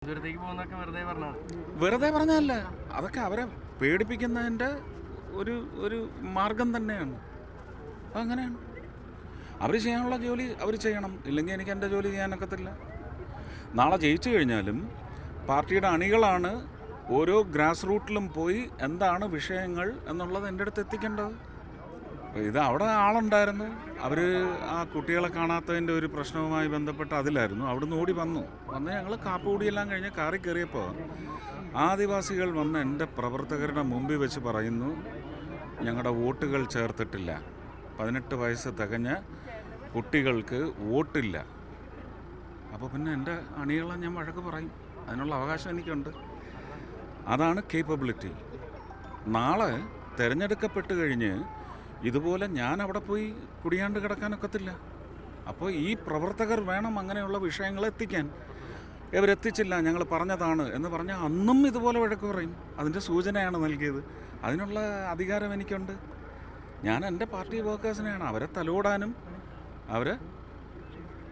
തിരുവനന്തപുരത്തേക്ക് പോകുന്നൊക്കെ വെറുതെ പറഞ്ഞല്ല, അതൊക്കെ അവരെ പേടിപ്പിക്കുന്നതിൻ്റെ ഒരു മാർഗം തന്നെയാണ്. അങ്ങനെയാണ് അവർ ചെയ്യാനുള്ള ജോലി അവർ ചെയ്യണം, ഇല്ലെങ്കിൽ എനിക്ക് എൻ്റെ ജോലി ചെയ്യാനൊക്കത്തില്ല. നാളെ ജയിച്ചു കഴിഞ്ഞാലും പാർട്ടിയുടെ അണികളാണ് ഓരോ ഗ്രാസ് റൂട്ടിലും പോയി എന്താണ് വിഷയങ്ങൾ എന്നുള്ളത് എൻ്റെ അടുത്ത് എത്തിക്കേണ്ടത്. ഇത് അവിടെ ആളുണ്ടായിരുന്നു, അവർ ആ കുട്ടികളെ കാണാത്തതിൻ്റെ ഒരു പ്രശ്നവുമായി ബന്ധപ്പെട്ട് അതിലായിരുന്നു. അവിടുന്ന് ഓടി വന്ന് ഞങ്ങൾ കാപ്പുകൂടിയെല്ലാം കഴിഞ്ഞ് കാറി കയറിയപ്പോൾ ആദിവാസികൾ വന്ന് എൻ്റെ പ്രവർത്തകരുടെ മുമ്പിൽ വെച്ച് പറയുന്നു, ഞങ്ങളുടെ വോട്ടുകൾ ചേർത്തിട്ടില്ല, 18 വയസ്സ് തികഞ്ഞ കുട്ടികൾക്ക് വോട്ടില്ല. അപ്പോൾ പിന്നെ എൻ്റെ അണികളെ ഞാൻ വഴക്ക് പറയും, അതിനുള്ള അവകാശം എനിക്കുണ്ട്. അതാണ് കേപ്പബിലിറ്റി. നാളെ തിരഞ്ഞെടുക്കപ്പെട്ട് കഴിഞ്ഞ് ഇതുപോലെ ഞാൻ അവിടെ പോയി കുടിയാണ്ട് കിടക്കാനൊക്കത്തില്ല. അപ്പോൾ ഈ പ്രവർത്തകർ വേണം അങ്ങനെയുള്ള വിഷയങ്ങൾ എത്തിക്കാൻ. ഇവരെത്തിച്ചില്ല, ഞങ്ങൾ പറഞ്ഞതാണ് എന്ന് പറഞ്ഞാൽ അന്നും ഇതുപോലെ വഴക്ക് പറയും. അതിൻ്റെ സൂചനയാണ് നൽകിയത്. അതിനുള്ള അധികാരം എനിക്കുണ്ട്. ഞാൻ എൻ്റെ പാർട്ടി വർക്കേഴ്സിനെയാണ്, അവരെ തലോടാനും അവരെ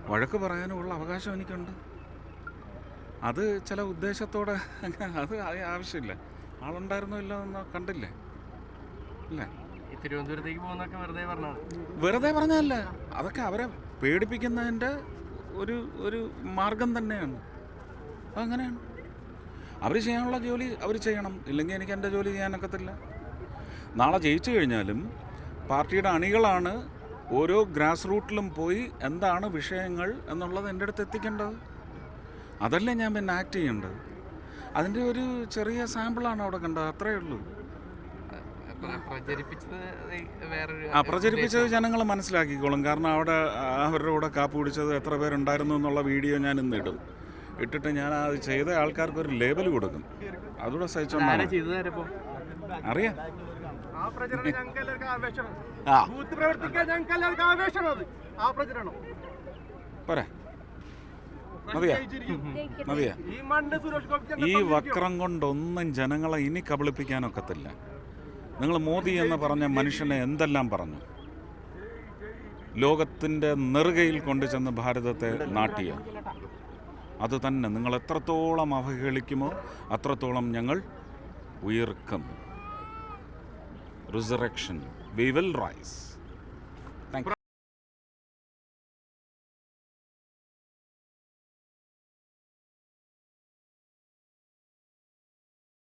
വഴക്ക് പറയാനുമുള്ള അവകാശം എനിക്കുണ്ട്. അത് ചില ഉദ്ദേശത്തോടെ അത് ആവശ്യമില്ല. ആളുണ്ടായിരുന്നോ ഇല്ല എന്ന് കണ്ടില്ലേ അല്ലേ? തിരുവനന്തപുരത്തേക്ക് പോകുന്നൊക്കെ വെറുതെ പറഞ്ഞല്ല, അതൊക്കെ അവരെ പേടിപ്പിക്കുന്നതിൻ്റെ ഒരു മാർഗം തന്നെയാണ്. അങ്ങനെയാണ് അവർ ചെയ്യാനുള്ള ജോലി അവർ ചെയ്യണം, ഇല്ലെങ്കിൽ എനിക്ക് എൻ്റെ ജോലി ചെയ്യാനൊക്കത്തില്ല. നാളെ ജയിച്ചു കഴിഞ്ഞാലും പാർട്ടിയുടെ അണികളാണ് ഓരോ ഗ്രാസ് റൂട്ടിലും പോയി എന്താണ് വിഷയങ്ങൾ എന്നുള്ളത് എൻ്റെ അടുത്ത് എത്തിക്കേണ്ടത്. അതല്ലേ ഞാൻ പിന്നെ ആക്ട് ചെയ്യേണ്ടത്. അതിൻ്റെ ഒരു ചെറിയ സാമ്പിളാണ് അവിടെ കണ്ടത്, അത്രയേ ഉള്ളൂ. പ്രചരിപ്പിച്ചത് ജനങ്ങൾ മനസ്സിലാക്കിക്കോളും. കാരണം അവിടെ അവരുടെ കൂടെ കാപ്പ് പിടിച്ചത് എത്ര പേരുണ്ടായിരുന്നു എന്നുള്ള വീഡിയോ ഞാൻ ഇന്ന് ഇട്ടിട്ട് ഞാൻ അത് ചെയ്ത ആൾക്കാർക്ക് ഒരു ലേബൽ കൊടുക്കും. അതുകൂടെ സഹിച്ചോണ്ടാണ് അറിയാം. പോരെ, മതിയാ. ഈ വക്രം കൊണ്ടൊന്നും ജനങ്ങളെ ഇനി കബളിപ്പിക്കാനൊക്കത്തില്ല. നിങ്ങൾ മോദി എന്ന് പറഞ്ഞ മനുഷ്യനെ എന്തെല്ലാം പറഞ്ഞു, ലോകത്തിൻ്റെ നെറുകയിൽ കൊണ്ടുചെന്ന് ഭാരതത്തെ നാട്ടിയ അത് തന്നെ. നിങ്ങൾ എത്രത്തോളം അവഹേളിക്കുമോ അത്രത്തോളം ഞങ്ങൾ ഉയർക്കും. Resurrection, we will rice.